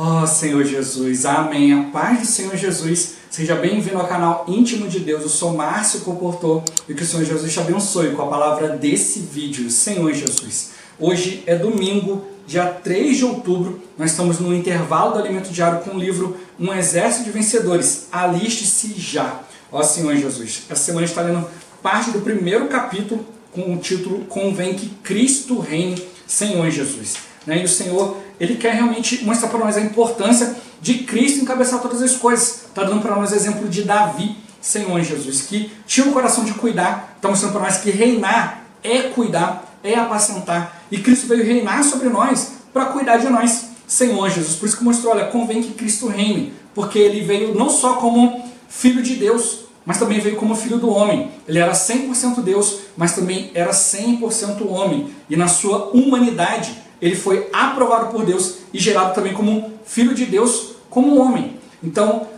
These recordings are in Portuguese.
Ó Senhor Jesus, amém. A paz do Senhor Jesus. Seja bem-vindo ao canal Íntimo de Deus. Eu sou Márcio Comportor e que o Senhor Jesus te abençoe com a palavra desse vídeo. Senhor Jesus, hoje é domingo, dia 3 de outubro. Nós estamos no intervalo do alimento diário com o livro Um Exército de Vencedores. Aliste-se já. Ó Senhor Jesus, essa semana está lendo parte do primeiro capítulo com o título Convém que Cristo reine, Senhor Jesus. E o Senhor, Ele quer realmente mostrar para nós a importância de Cristo encabeçar todas as coisas. Está dando para nós o exemplo de Davi, Senhor Jesus, que tinha o coração de cuidar. Está mostrando para nós que reinar é cuidar, é apacentar. E Cristo veio reinar sobre nós para cuidar de nós, Senhor Jesus. Por isso que mostrou, olha, convém que Cristo reine. Porque Ele veio não só como Filho de Deus, mas também veio como Filho do homem. Ele era 100% Deus, mas também era 100% homem. E na sua humanidade, Ele foi aprovado por Deus e gerado também como Filho de Deus, como homem. Então,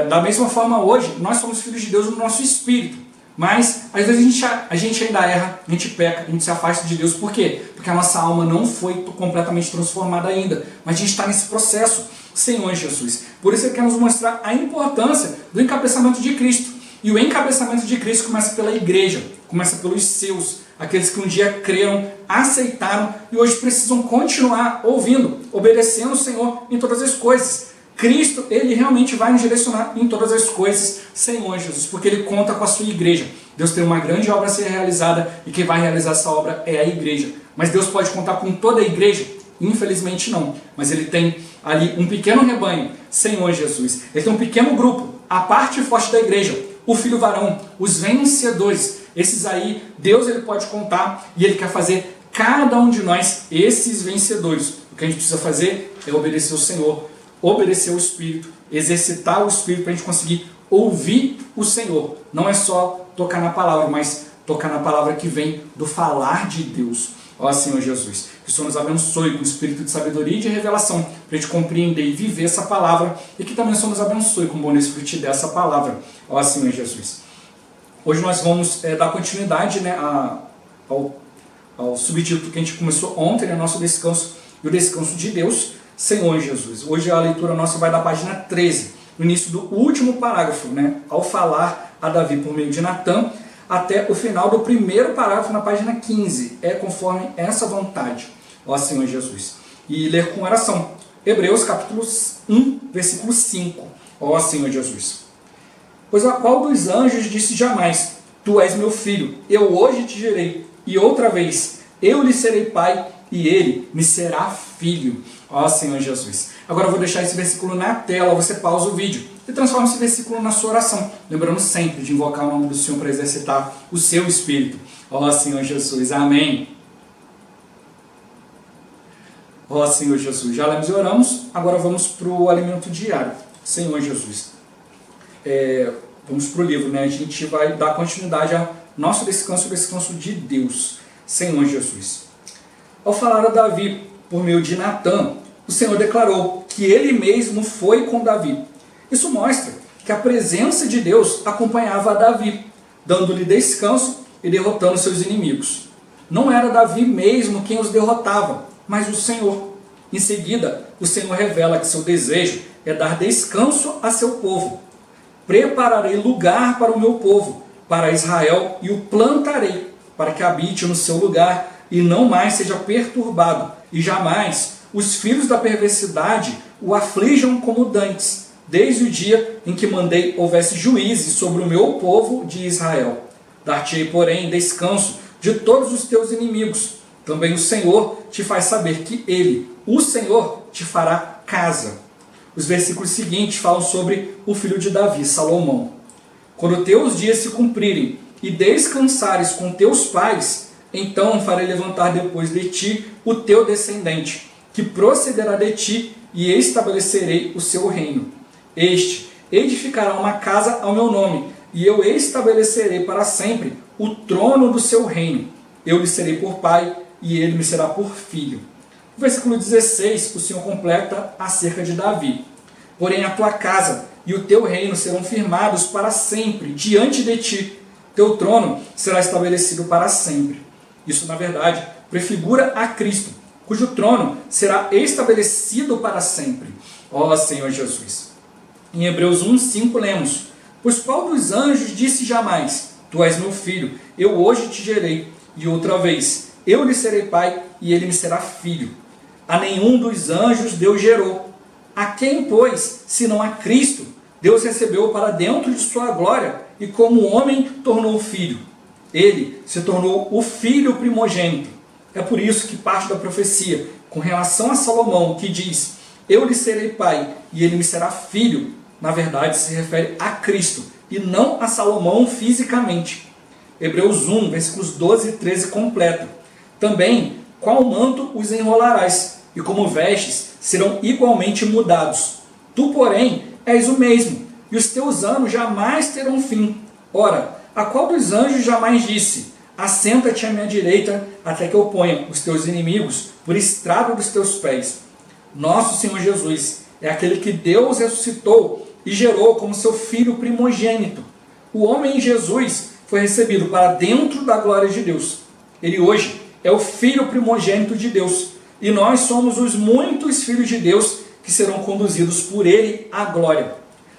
da mesma forma hoje, nós somos filhos de Deus no nosso espírito. Mas, às vezes, a gente ainda erra, a gente peca, a gente se afasta de Deus. Por quê? Porque a nossa alma não foi completamente transformada ainda. Mas a gente está nesse processo, Senhor Jesus. Por isso Ele quer nos mostrar a importância do encabeçamento de Cristo. E o encabeçamento de Cristo começa pela igreja, começa pelos seus, aqueles que um dia creram, aceitaram e hoje precisam continuar ouvindo, obedecendo o Senhor em todas as coisas. Cristo, Ele realmente vai nos direcionar em todas as coisas, Senhor Jesus, porque Ele conta com a sua igreja. Deus tem uma grande obra a ser realizada e quem vai realizar essa obra é a igreja. Mas Deus pode contar com toda a igreja? Infelizmente não. Mas Ele tem ali um pequeno rebanho, Senhor Jesus. Ele tem um pequeno grupo, a parte forte da igreja, o filho varão, os vencedores. Esses aí, Deus Ele pode contar e Ele quer fazer cada um de nós esses vencedores. O que a gente precisa fazer é obedecer o Senhor, obedecer o Espírito, exercitar o Espírito para a gente conseguir ouvir o Senhor. Não é só tocar na palavra, mas tocar na palavra que vem do falar de Deus. Ó Senhor Jesus, que o Senhor nos abençoe com o espírito de sabedoria e de revelação, para a gente compreender e viver essa palavra, e que também o Senhor nos abençoe com o bom Espírito dessa palavra. Ó Senhor Jesus. Hoje nós vamos dar continuidade, ao subtítulo que a gente começou ontem, nosso descanso e o descanso de Deus, Senhor Jesus. Hoje a leitura nossa vai da página 13, no início do último parágrafo, ao falar a Davi por meio de Natã, até o final do primeiro parágrafo na página 15. É conforme essa vontade, ó Senhor Jesus. E ler com oração. Hebreus capítulo 1, versículo 5. Ó Senhor Jesus. Pois a qual dos anjos disse jamais: Tu és meu filho, eu hoje te gerei, e outra vez eu lhe serei pai, e ele me será filho. Ó Senhor Jesus. Agora eu vou deixar esse versículo na tela, você pausa o vídeo e transforma esse versículo na sua oração, lembrando sempre de invocar o nome do Senhor para exercitar o seu espírito. Ó Senhor Jesus, amém. Ó Senhor Jesus, já lemos e oramos, agora vamos para o alimento diário. Senhor Jesus, vamos para o livro, a gente vai dar continuidade ao nosso descanso, o descanso de Deus. Senhor Jesus. Ao falar a Davi por meio de Natã, o Senhor declarou que Ele mesmo foi com Davi. Isso mostra que a presença de Deus acompanhava a Davi, dando-lhe descanso e derrotando seus inimigos. Não era Davi mesmo quem os derrotava, mas o Senhor. Em seguida, o Senhor revela que seu desejo é dar descanso a seu povo. Prepararei lugar para o meu povo, para Israel, e o plantarei, para que habite no seu lugar e não mais seja perturbado, e jamais os filhos da perversidade o aflijam como dantes, desde o dia em que mandei houvesse juízes sobre o meu povo de Israel. Dar-te-ei, porém, descanso de todos os teus inimigos. Também o Senhor te faz saber que Ele, o Senhor, te fará casa. Os versículos seguintes falam sobre o filho de Davi, Salomão. Quando teus dias se cumprirem e descansares com teus pais, então farei levantar depois de ti o teu descendente, que procederá de ti, e estabelecerei o seu reino. Este edificará uma casa ao meu nome, e eu estabelecerei para sempre o trono do seu reino. Eu lhe serei por pai, e ele me será por filho. No versículo 16, o Senhor completa acerca de Davi. Porém a tua casa e o teu reino serão firmados para sempre diante de ti. Teu trono será estabelecido para sempre. Isso, na verdade, prefigura a Cristo, cujo trono será estabelecido para sempre. Ó Senhor Jesus. Em Hebreus 1:5 lemos: pois qual dos anjos disse jamais: tu és meu filho, eu hoje te gerei, e outra vez, eu lhe serei pai, e ele me será filho. A nenhum dos anjos Deus gerou. A quem, pois, senão a Cristo, Deus recebeu para dentro de sua glória, e como homem tornou filho. Ele se tornou o filho primogênito. É por isso que parte da profecia, com relação a Salomão, que diz: eu lhe serei pai, e ele me será filho, na verdade se refere a Cristo, e não a Salomão fisicamente. Hebreus 1, versículos 12 e 13 completa: também, qual manto os enrolarás, e como vestes serão igualmente mudados. Tu, porém, és o mesmo, e os teus anos jamais terão fim. Ora, a qual dos anjos jamais disse: assenta-te à minha direita, até que eu ponha os teus inimigos por estrado dos teus pés? Nosso Senhor Jesus é aquele que Deus ressuscitou e gerou como seu Filho primogênito. O homem Jesus foi recebido para dentro da glória de Deus. Ele hoje é o Filho primogênito de Deus. E nós somos os muitos filhos de Deus que serão conduzidos por Ele à glória.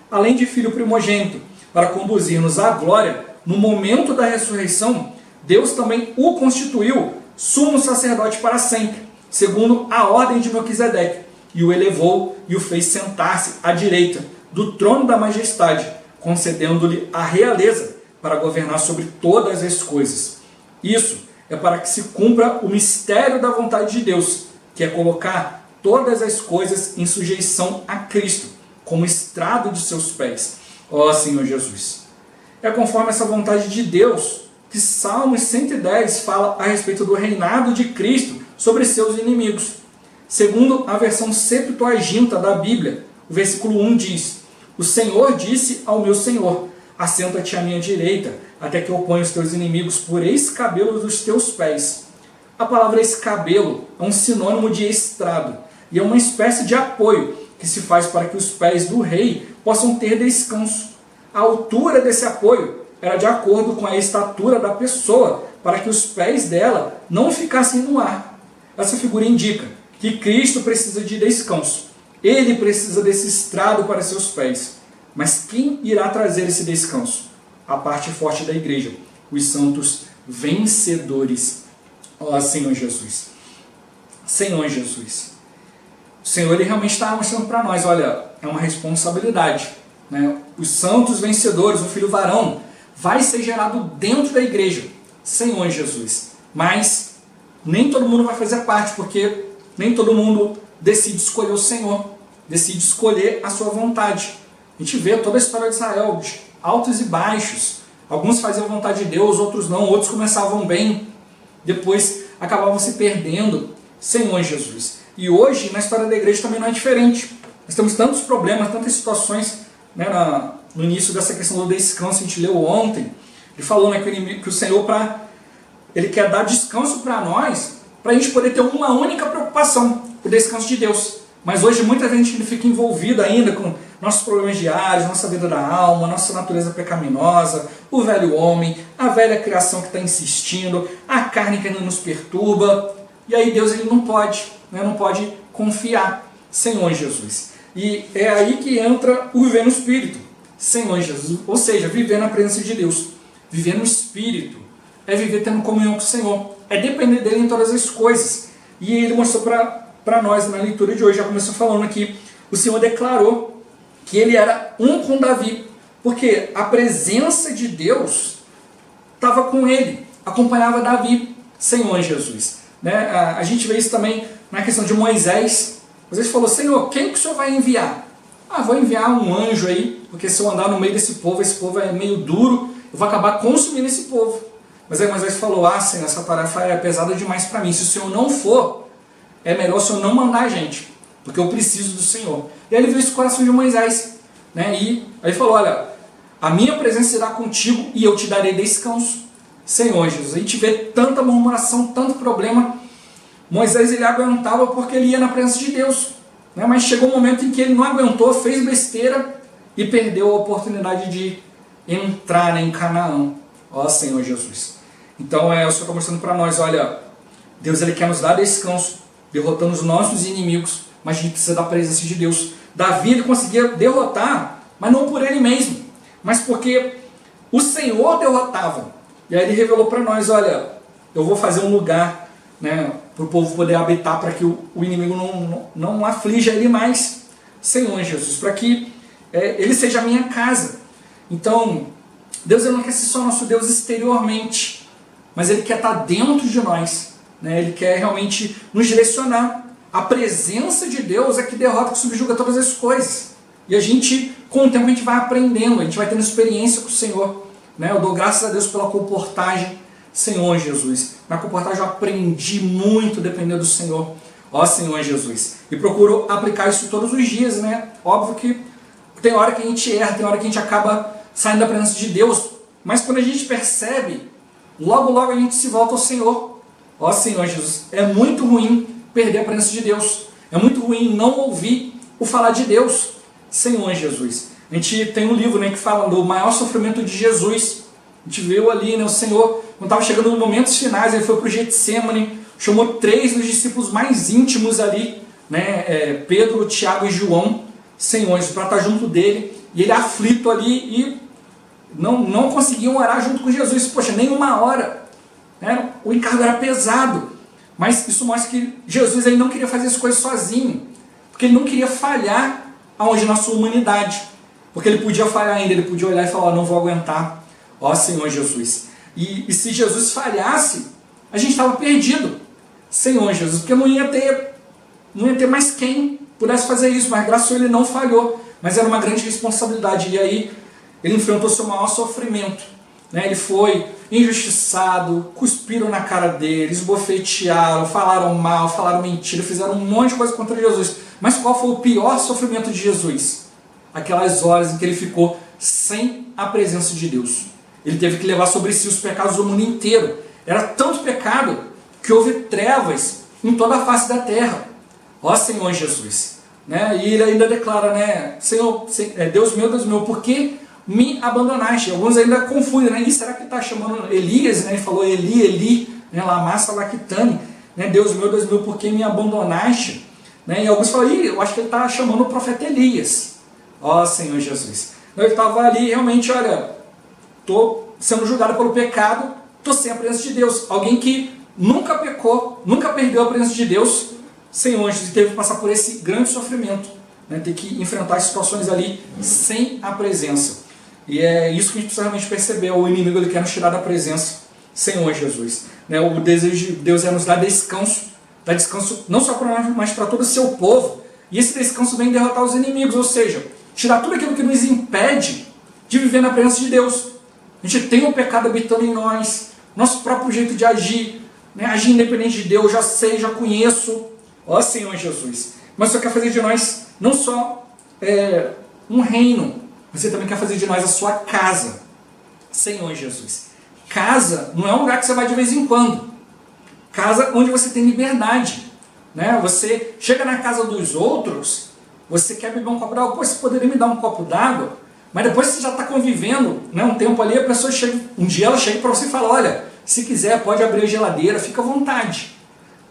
Além de Filho primogênito, para conduzir-nos à glória, no momento da ressurreição, Deus também o constituiu sumo sacerdote para sempre, segundo a ordem de Melquisedeque, e o elevou e o fez sentar-se à direita do trono da majestade, concedendo-lhe a realeza para governar sobre todas as coisas. Isso é para que se cumpra o mistério da vontade de Deus, que é colocar todas as coisas em sujeição a Cristo, como estrado de seus pés. Ó Senhor Jesus. É conforme essa vontade de Deus que Salmos 110 fala a respeito do reinado de Cristo sobre seus inimigos. Segundo a versão Septuaginta da Bíblia, o versículo 1 diz: o Senhor disse ao meu Senhor: assenta-te à minha direita, até que eu ponha os teus inimigos por escabelo dos teus pés. A palavra escabelo é um sinônimo de estrado, e é uma espécie de apoio que se faz para que os pés do rei possam ter descanso. A altura desse apoio era de acordo com a estatura da pessoa, para que os pés dela não ficassem no ar. Essa figura indica que Cristo precisa de descanso. Ele precisa desse estrado para seus pés. Mas quem irá trazer esse descanso? A parte forte da igreja, os santos vencedores. Ó Senhor Jesus. Senhor Jesus. O Senhor ele realmente está mostrando para nós, olha, é uma responsabilidade. Né? Os santos vencedores, o filho varão, vai ser gerado dentro da igreja. Senhor Jesus. Mas nem todo mundo vai fazer parte, porque nem todo mundo decide escolher o Senhor, decide escolher a sua vontade. A gente vê toda a história de Israel, de altos e baixos. Alguns faziam a vontade de Deus, outros não, outros começavam bem, depois acabavam se perdendo. Senhor Jesus. E hoje, na história da igreja também não é diferente. Nós temos tantos problemas, tantas situações, né, no início dessa questão do descanso, a gente leu ontem, ele falou, né, que o Senhor, ele quer dar descanso para nós, para a gente poder ter uma única preocupação, o descanso de Deus. Mas hoje muita gente fica envolvida ainda com nossos problemas diários, nossa vida da alma, nossa natureza pecaminosa, o velho homem, a velha criação que está insistindo, a carne que ainda nos perturba. E aí Deus ele não pode, né, não pode confiar. Senhor Jesus. E é aí que entra o viver no Espírito. Senhor Jesus. Ou seja, viver na presença de Deus. Viver no Espírito. É viver tendo comunhão com o Senhor. É depender dele em todas as coisas. E ele mostrou para nós na leitura de hoje, já começou falando aqui, o Senhor declarou que ele era um com Davi. Porque a presença de Deus estava com ele. Acompanhava Davi. Senhor Jesus. Né? A gente vê isso também na questão de Moisés. Moisés falou: Senhor, quem que o Senhor vai enviar? Vou enviar um anjo aí, porque se eu andar no meio desse povo, esse povo é meio duro, eu vou acabar consumindo esse povo. Mas aí Moisés falou: Senhor, essa tarefa é pesada demais para mim. Se o Senhor não for, é melhor o Senhor não mandar a gente, porque eu preciso do Senhor. E aí ele viu esse coração de Moisés. Né? E aí ele falou: olha, a minha presença será contigo e eu te darei descanso. Senhor Jesus, a gente vê tanta murmuração, tanto problema. Moisés ele aguentava porque ele ia na presença de Deus, né? Mas chegou um momento em que ele não aguentou, fez besteira e perdeu a oportunidade de entrar em Canaã. Ó Senhor Jesus. Então o Senhor está mostrando para nós, olha, Deus ele quer nos dar descanso, derrotando os nossos inimigos, mas a gente precisa da presença de Deus. Davi, ele conseguia derrotar, mas não por ele mesmo, mas porque o Senhor derrotava. E aí ele revelou para nós, olha, eu vou fazer um lugar, né, para o povo poder habitar, para que o inimigo não aflija ele mais, Senhor Jesus, para que ele seja a minha casa. Então, Deus, ele não quer ser só nosso Deus exteriormente, mas ele quer estar dentro de nós, né? Ele quer realmente nos direcionar. A presença de Deus é que derrota, que subjuga todas as coisas. E a gente, com o tempo, a gente vai aprendendo, a gente vai tendo experiência com o Senhor, né? Eu dou graças a Deus pela comportagem, Senhor Jesus. Na comportagem eu aprendi muito dependendo do Senhor, ó Senhor Jesus. E procuro aplicar isso todos os dias, né? Óbvio que tem hora que a gente erra, tem hora que a gente acaba saindo da presença de Deus, mas quando a gente percebe, logo logo a gente se volta ao Senhor. Ó Senhor Jesus, é muito ruim perder a presença de Deus. É muito ruim não ouvir o falar de Deus, Senhor Jesus. A gente tem um livro, né, que fala do maior sofrimento de Jesus. A gente viu ali, né, o Senhor, quando estava chegando nos momentos finais, ele foi para o Getsemane, chamou 3 dos discípulos mais íntimos ali, né, Pedro, Tiago e João, Senhor, para estar junto dele, e ele aflito ali, e não conseguiam orar junto com Jesus, poxa, nem uma hora, né? O encargo era pesado, mas isso mostra que Jesus, ele não queria fazer as coisas sozinho, porque ele não queria falhar aonde na sua humanidade, porque ele podia falhar ainda, ele podia olhar e falar, não vou aguentar, ó Senhor Jesus, e se Jesus falhasse, a gente estava perdido, Senhor Jesus, porque não ia ter mais quem pudesse fazer isso, mas graças a Deus ele não falhou, mas era uma grande responsabilidade, e aí ele enfrentou seu maior sofrimento, né? Ele foi injustiçado, cuspiram na cara dele, esbofetearam, falaram mal, falaram mentira, fizeram um monte de coisa contra Jesus, mas qual foi o pior sofrimento de Jesus? Aquelas horas em que ele ficou sem a presença de Deus. Ele teve que levar sobre si os pecados do mundo inteiro, era tanto pecado que houve trevas em toda a face da terra, ó Senhor Jesus, né? E ele ainda declara, né, Senhor, Deus meu, por que me abandonaste? Alguns ainda confundem, né? E será que ele está chamando Elias, né? Ele falou Eli, né? Lama sabachthani, né? Deus meu, por que me abandonaste? Né? E alguns falam, eu acho que ele está chamando o profeta Elias, ó Senhor Jesus. Então, ele estava ali, realmente, olha, estou sendo julgado pelo pecado, estou sem a presença de Deus. Alguém que nunca pecou, nunca perdeu a presença de Deus, Senhor Jesus, teve que passar por esse grande sofrimento, né? Ter que enfrentar as situações ali sem a presença. E é isso que a gente precisa realmente perceber, o inimigo ele quer nos tirar da presença, Senhor Jesus, né? O desejo de Deus é nos dar descanso não só para nós, mas para todo o seu povo, e esse descanso vem derrotar os inimigos, ou seja, tirar tudo aquilo que nos impede de viver na presença de Deus. A gente tem o pecado habitando em nós, nosso próprio jeito de agir, né? Agir independente de Deus, já sei, já conheço, ó Senhor Jesus, mas você quer fazer de nós não só um reino, você também quer fazer de nós a sua casa, Senhor Jesus. Casa não é um lugar que você vai de vez em quando. Casa onde você tem liberdade, né? Você chega na casa dos outros, você quer beber um copo d'água, pô, você poderia me dar um copo d'água? Mas depois você já está convivendo, né, um tempo ali, a pessoa chega, um dia ela chega para você e fala, olha, se quiser pode abrir a geladeira, fica à vontade.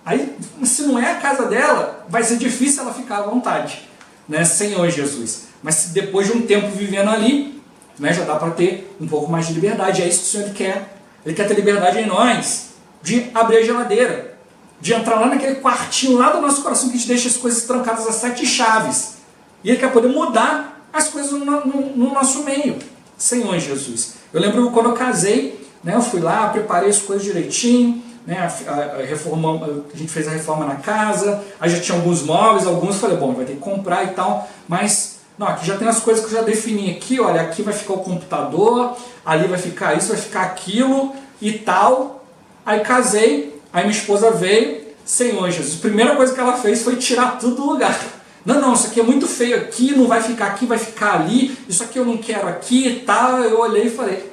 Aí, se não é a casa dela, vai ser difícil ela ficar à vontade, né, Senhor Jesus. Mas se depois de um tempo vivendo ali, né, já dá para ter um pouco mais de liberdade. É isso que o Senhor quer. Ele quer ter liberdade em nós, de abrir a geladeira, de entrar lá naquele quartinho lá do nosso coração que a gente deixa as coisas trancadas a 7 chaves. E Ele quer poder mudar as coisas no nosso meio, Senhor Jesus. Eu lembro quando eu casei, né, eu fui lá, preparei as coisas direitinho, né, a gente fez a reforma na casa, aí já tinha alguns móveis, alguns eu falei, bom, vai ter que comprar e tal, mas não, aqui já tem as coisas que eu já defini aqui, olha, aqui vai ficar o computador, ali vai ficar isso, vai ficar aquilo e tal. Aí casei, aí minha esposa veio, Senhor Jesus, a primeira coisa que ela fez foi tirar tudo do lugar. Não, isso aqui é muito feio aqui, não vai ficar aqui, vai ficar ali, isso aqui eu não quero aqui e tal. Eu olhei e falei,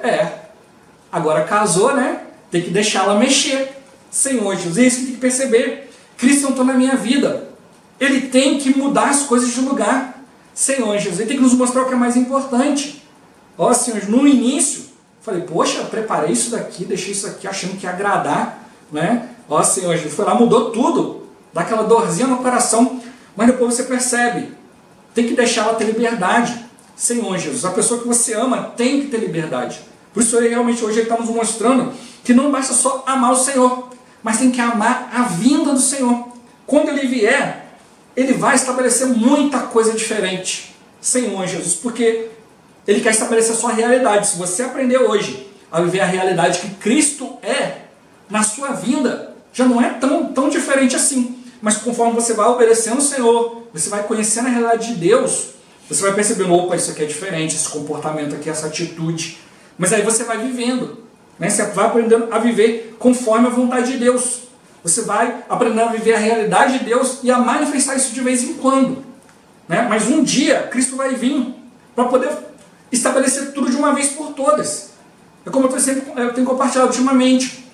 agora casou, né? Tem que deixar ela mexer. Senhor Jesus, é isso que tem que perceber. Cristo entrou na minha vida. Ele tem que mudar as coisas de lugar. Senhor Jesus, ele tem que nos mostrar o que é mais importante. Ó Senhor, no início, falei, poxa, eu preparei isso daqui, deixei isso aqui achando que ia agradar, né? Ó Senhor Jesus, foi lá, mudou tudo. dá aquela dorzinha no coração, mas depois você percebe, tem que deixar ela ter liberdade. Senhor Jesus, a pessoa que você ama tem que ter liberdade. Por isso ele realmente hoje está nos mostrando que não basta só amar o Senhor, mas tem que amar a vinda do Senhor. Quando ele vier, ele vai estabelecer muita coisa diferente. Senhor Jesus, porque ele quer estabelecer a sua realidade. Se você aprender hoje a viver a realidade que Cristo é, na sua vinda, já não é tão diferente assim. Mas conforme você vai obedecendo o Senhor, você vai conhecendo a realidade de Deus, você vai percebendo, opa, isso aqui é diferente, esse comportamento aqui, essa atitude. Mas aí você vai vivendo, né? Você vai aprendendo a viver conforme a vontade de Deus. Você vai aprendendo a viver a realidade de Deus e a manifestar isso de vez em quando, né? Mas um dia, Cristo vai vir para poder estabelecer tudo de uma vez por todas. É como eu tenho compartilhado ultimamente.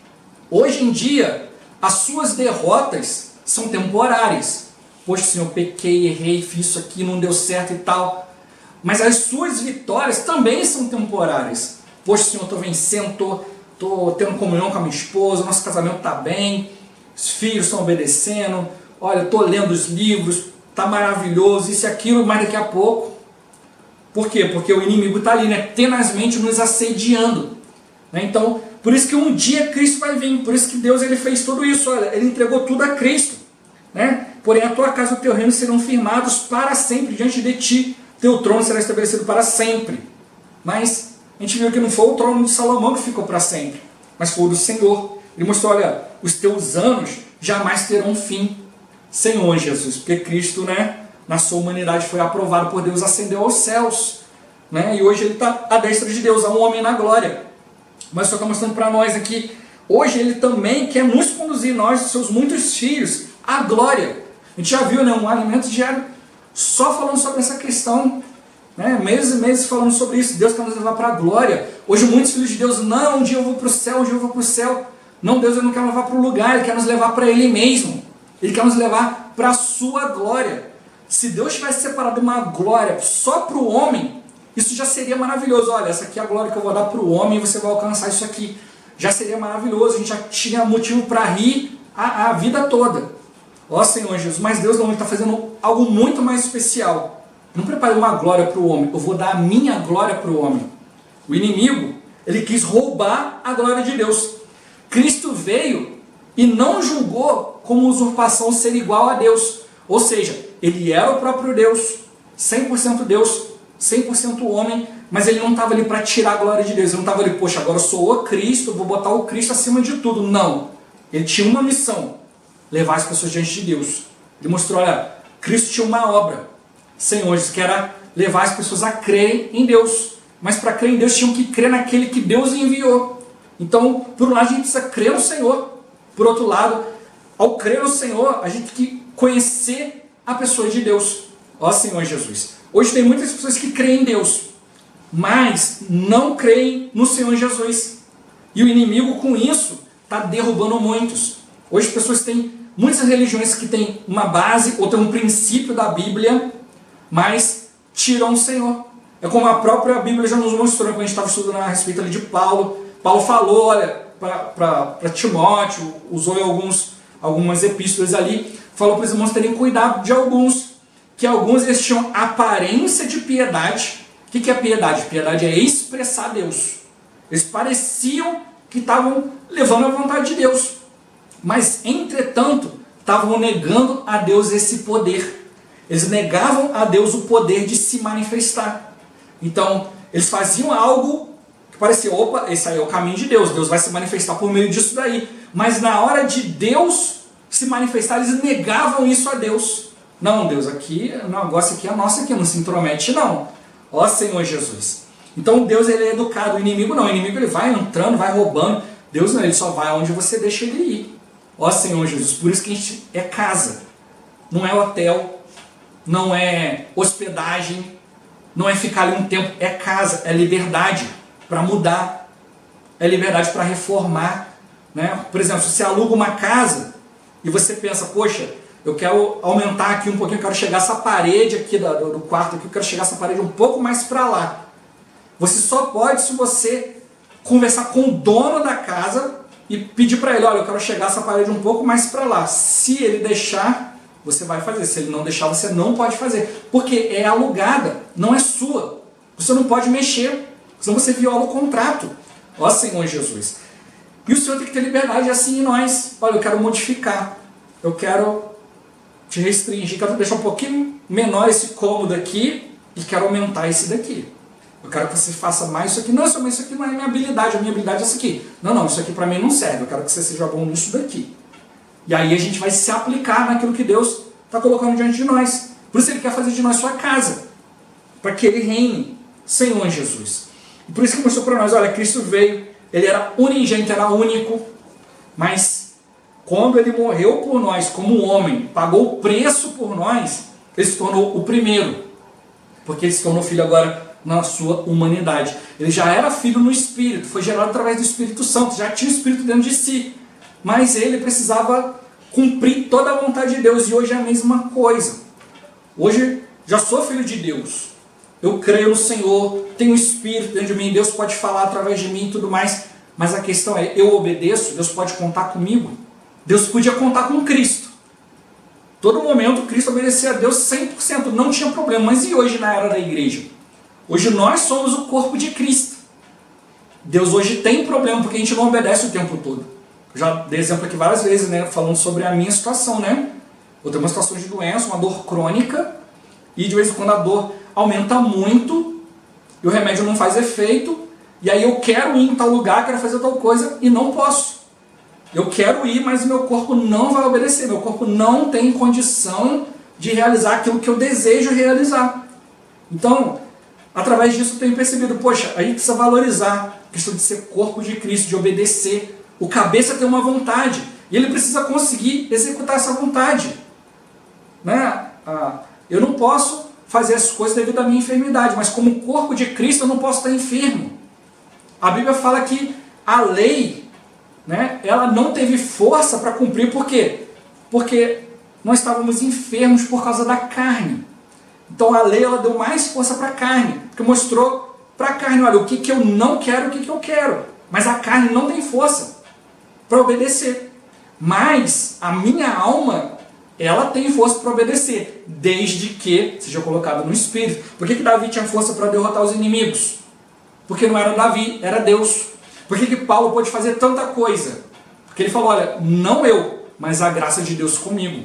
Hoje em dia, as suas derrotas são temporárias. Poxa, Senhor, pequei, errei, fiz isso aqui, não deu certo e tal. Mas as suas vitórias também são temporárias. Poxa, Senhor, estou vencendo, estou tendo comunhão com a minha esposa, nosso casamento está bem, os filhos estão obedecendo, olha, estou lendo os livros, está maravilhoso, isso e aquilo, mas daqui a pouco. Por quê? Porque o inimigo está ali, né, tenazmente nos assediando. Né? Então, por isso que um dia Cristo vai vir, por isso que Deus ele fez tudo isso, olha, ele entregou tudo a Cristo. Né? Porém, a tua casa e o teu reino serão firmados para sempre diante de ti, teu trono será estabelecido para sempre. Mas a gente viu que não foi o trono de Salomão que ficou para sempre, mas foi o do Senhor. Ele mostrou, olha, os teus anos jamais terão fim, Senhor Jesus, porque Cristo, né, na sua humanidade foi aprovado por Deus, ascendeu aos céus, né, e hoje ele está à destra de Deus, é um homem na glória. Mas só está mostrando para nós aqui, hoje ele também quer nos conduzir, nós, seus muitos filhos, à glória. A gente já viu, né, um alimento diário só falando sobre essa questão, né, meses e meses falando sobre isso. Deus quer nos levar para a glória. Hoje muitos filhos de Deus, não, um dia eu vou para o céu, um dia eu vou para o céu. Não, Deus ele não quer nos levar para o lugar, Ele quer nos levar para Ele mesmo. Ele quer nos levar para a sua glória. Se Deus tivesse separado uma glória só para o homem, isso já seria maravilhoso. Olha, essa aqui é a glória que eu vou dar para o homem e você vai alcançar isso aqui. Já seria maravilhoso, a gente já tinha motivo para rir a vida toda. Ó Senhor Jesus, mas Deus não está fazendo algo muito mais especial. Não prepare uma glória para o homem, eu vou dar a minha glória para o homem. O inimigo, ele quis roubar a glória de Deus. Cristo veio e não julgou como usurpação ser igual a Deus. Ou seja, ele era o próprio Deus, 100% Deus, 100% homem, mas ele não estava ali para tirar a glória de Deus. Ele não estava ali, poxa, agora eu sou o Cristo, vou botar o Cristo acima de tudo. Não. Ele tinha uma missão, levar as pessoas diante de Deus. Ele mostrou, olha, Cristo tinha uma obra, Senhor, que era levar as pessoas a crerem em Deus. Mas para crer em Deus, tinham que crer naquele que Deus enviou. Então, por um lado, a gente precisa crer no Senhor. Por outro lado, ao crer no Senhor, a gente tem que conhecer a pessoa de Deus. Ó Senhor Jesus. Hoje tem muitas pessoas que creem em Deus, mas não creem no Senhor Jesus. E o inimigo, com isso, está derrubando muitos. Hoje as pessoas têm muitas religiões que têm uma base ou têm um princípio da Bíblia, mas tiram o Senhor. É como a própria Bíblia já nos mostrou, quando a gente estava estudando a respeito ali de Paulo. Paulo falou, olha, para Timóteo, usou algumas epístolas ali, falou para os irmãos terem cuidado de alguns, que alguns eles tinham aparência de piedade. O que é piedade? Piedade é expressar Deus. Eles pareciam que estavam levando a vontade de Deus, mas, entretanto, estavam negando a Deus esse poder. Eles negavam a Deus o poder de se manifestar. Então, eles faziam algo que parecia, opa, esse aí é o caminho de Deus, Deus vai se manifestar por meio disso daí. Mas na hora de Deus se manifestar, eles negavam isso a Deus. Não, Deus, aqui, o negócio aqui é nosso, aqui não se intromete, não. Ó Senhor Jesus. Então Deus ele é educado, o inimigo não. O inimigo ele vai entrando, vai roubando. Deus não, ele só vai onde você deixa ele ir. Ó Senhor Jesus, por isso que a gente é casa. Não é hotel, não é hospedagem, não é ficar ali um tempo. É casa, é liberdade para mudar. É liberdade para reformar. Né? Por exemplo, se você aluga uma casa e você pensa, poxa, eu quero aumentar aqui um pouquinho, eu quero chegar essa parede aqui do quarto, aqui, eu quero chegar essa parede um pouco mais para lá. Você só pode se você conversar com o dono da casa e pedir para ele, olha, eu quero chegar essa parede um pouco mais para lá. Se ele deixar, você vai fazer. Se ele não deixar, você não pode fazer. Porque é alugada, não é sua. Você não pode mexer, senão você viola o contrato. Ó Senhor Jesus. E o Senhor tem que ter liberdade assim em nós. Olha, eu quero modificar. Eu quero te restringir, quero deixar um pouquinho menor esse cômodo aqui e quero aumentar esse daqui. Eu quero que você faça mais isso aqui. Não, mas isso aqui não é minha habilidade. A minha habilidade é isso aqui. Não, isso aqui para mim não serve. Eu quero que você seja bom nisso daqui. E aí a gente vai se aplicar naquilo que Deus está colocando diante de nós. Por isso Ele quer fazer de nós sua casa. Para que Ele reine. Senhor Jesus. E por isso que mostrou para nós, olha, Cristo veio. Ele era unigênito, era único. Mas quando Ele morreu por nós como homem, pagou o preço por nós, Ele se tornou o primeiro. Porque Ele se tornou filho agora na sua humanidade. Ele já era filho no Espírito, foi gerado através do Espírito Santo, já tinha o Espírito dentro de si, mas ele precisava cumprir toda a vontade de Deus, e hoje é a mesma coisa. Hoje já sou filho de Deus, eu creio no Senhor, tenho o Espírito dentro de mim, Deus pode falar através de mim e tudo mais, mas a questão é, eu obedeço, Deus pode contar comigo? Deus podia contar com Cristo. Todo momento Cristo obedecia a Deus 100%, não tinha problema, mas e hoje na era da igreja? Hoje nós somos o corpo de Cristo. Deus hoje tem problema porque a gente não obedece o tempo todo. Eu já dei exemplo aqui várias vezes, né, falando sobre a minha situação, né? Eu tenho uma situação de doença, uma dor crônica, e de vez em quando a dor aumenta muito, e o remédio não faz efeito, e aí eu quero ir em tal lugar, quero fazer tal coisa, e não posso. Eu quero ir, mas o meu corpo não vai obedecer, meu corpo não tem condição de realizar aquilo que eu desejo realizar. Então, através disso eu tenho percebido, poxa, a gente precisa valorizar a questão de ser corpo de Cristo, de obedecer. O cabeça tem uma vontade, e ele precisa conseguir executar essa vontade. Né? Eu não posso fazer as coisas devido à minha enfermidade, mas como corpo de Cristo eu não posso estar enfermo. A Bíblia fala que a lei, né, ela não teve força para cumprir, por quê? Porque nós estávamos enfermos por causa da carne. Então a lei ela deu mais força para a carne, porque mostrou para a carne, olha, o que eu não quero, o que eu quero. Mas a carne não tem força para obedecer. Mas a minha alma, ela tem força para obedecer, desde que seja colocada no Espírito. Por que Davi tinha força para derrotar os inimigos? Porque não era Davi, era Deus. Por que Paulo pôde fazer tanta coisa? Porque ele falou, olha, não eu, mas a graça de Deus comigo.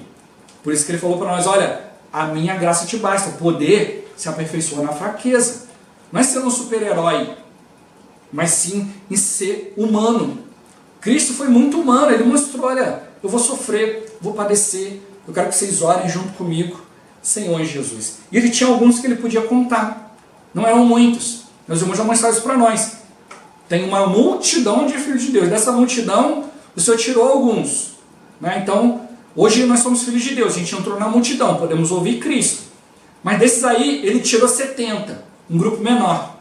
Por isso que ele falou para nós, olha, a minha graça te basta, o poder se aperfeiçoa na fraqueza. Não é ser um super-herói, mas sim em ser humano. Cristo foi muito humano, ele mostrou, olha, eu vou sofrer, vou padecer, eu quero que vocês orem junto comigo, Senhor Jesus. E ele tinha alguns que ele podia contar, não eram muitos. Meus irmãos já mostraram isso para nós. Tem uma multidão de filhos de Deus, dessa multidão o Senhor tirou alguns. Né? Então, hoje nós somos filhos de Deus, a gente entrou na multidão, podemos ouvir Cristo. Mas desses aí, ele tirou 70, um grupo menor.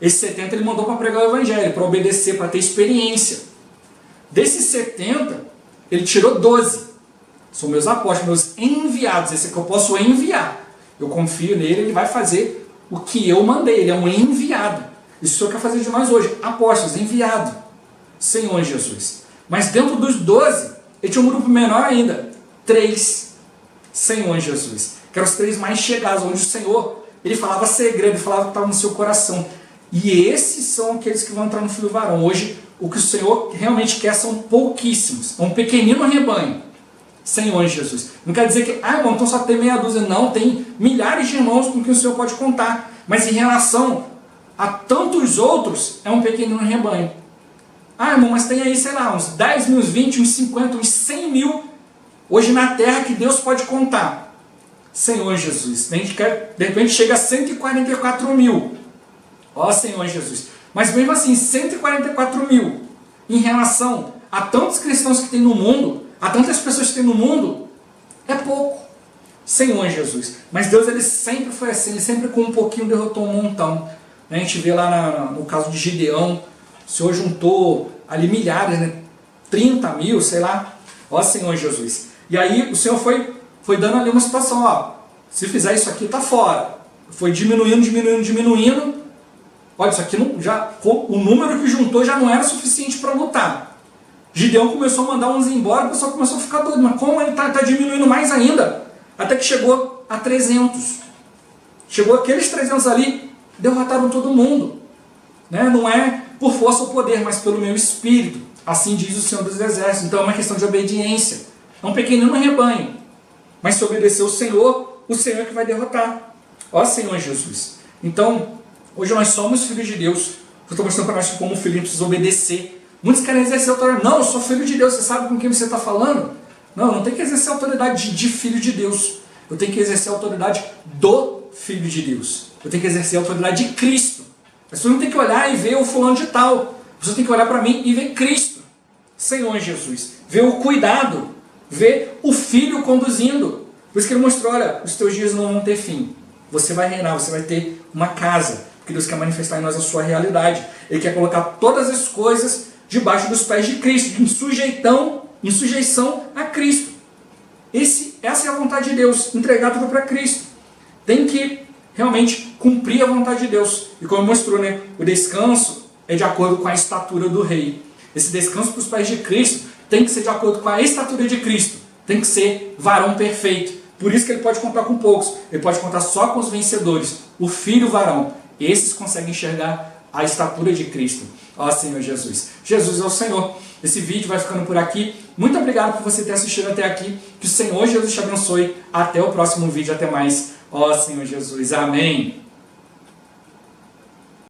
Esses 70 ele mandou para pregar o Evangelho, para obedecer, para ter experiência. Desses 70, ele tirou 12. São meus apóstolos, meus enviados, esse que eu posso enviar. Eu confio nele, ele vai fazer o que eu mandei, ele é um enviado. Isso o Senhor quer fazer de nós hoje, apóstolos, enviado. Senhor Jesus. Mas dentro dos 12, ele tinha um grupo menor ainda, 3. Senhor Jesus. Que eram os 3 mais chegados, onde o Senhor, ele falava segredo, ele falava que estava no seu coração. E esses são aqueles que vão entrar no filho do varão. Hoje, o que o Senhor realmente quer são pouquíssimos. É um pequenino rebanho. Senhor Jesus. Não quer dizer que, irmão, então só tem meia dúzia. Não, tem milhares de irmãos com quem o Senhor pode contar. Mas em relação a tantos outros, é um pequenino rebanho. Irmão, mas tem aí, sei lá, uns 10 mil, uns 20, uns 50, uns 100 mil hoje na terra que Deus pode contar. Senhor Jesus. De repente chega a 144 mil. Ó Senhor Jesus. Mas mesmo assim, 144 mil em relação a tantos cristãos que tem no mundo, a tantas pessoas que tem no mundo, é pouco. Senhor Jesus. Mas Deus ele sempre foi assim, ele sempre com um pouquinho derrotou um montão. A gente vê lá no caso de Gideão, o Senhor juntou ali milhares, né? 30 mil, sei lá. Ó Senhor Jesus. E aí o Senhor foi dando ali uma situação, ó. Se fizer isso aqui, tá fora. Foi diminuindo. Olha, isso aqui o número que juntou já não era suficiente para lutar. Gideão começou a mandar uns embora, o pessoal começou a ficar doido. Mas como ele está diminuindo mais ainda? Até que chegou a 300. Chegou aqueles 300 ali, derrotaram todo mundo. Né? Não é por força ou poder, mas pelo meu espírito. Assim diz o Senhor dos Exércitos. Então é uma questão de obediência. É um pequenino rebanho. Mas se obedecer o Senhor é que vai derrotar. Ó Senhor Jesus. Então, hoje nós somos filhos de Deus. Eu estou mostrando para nós que como filho precisa obedecer. Muitos querem exercer autoridade. Não, eu sou filho de Deus. Você sabe com quem você está falando? Não, eu não tenho que exercer a autoridade de filho de Deus. Eu tenho que exercer a autoridade do Filho de Deus. Eu tenho que exercer a autoridade de Cristo. As pessoas não tem que olhar e ver o fulano de tal. Você tem que olhar para mim e ver Cristo. Senhor Jesus. Ver o cuidado. Ver o Filho conduzindo. Por isso que ele mostrou, olha, os teus dias não vão ter fim. Você vai reinar, você vai ter uma casa. Porque Deus quer manifestar em nós a sua realidade. Ele quer colocar todas as coisas debaixo dos pés de Cristo, em sujeição a Cristo. Essa é a vontade de Deus, entregar tudo para Cristo. Tem que realmente cumprir a vontade de Deus. E como mostrou, né, o descanso é de acordo com a estatura do rei. Esse descanso para os pés de Cristo tem que ser de acordo com a estatura de Cristo. Tem que ser varão perfeito. Por isso que ele pode contar com poucos. Ele pode contar só com os vencedores. O filho varão. Esses conseguem enxergar a estatura de Cristo. Ó Senhor Jesus. Jesus é o Senhor. Esse vídeo vai ficando por aqui. Muito obrigado por você ter assistido até aqui. Que o Senhor Jesus te abençoe. Até o próximo vídeo. Até mais. Ó Senhor Jesus. Amém.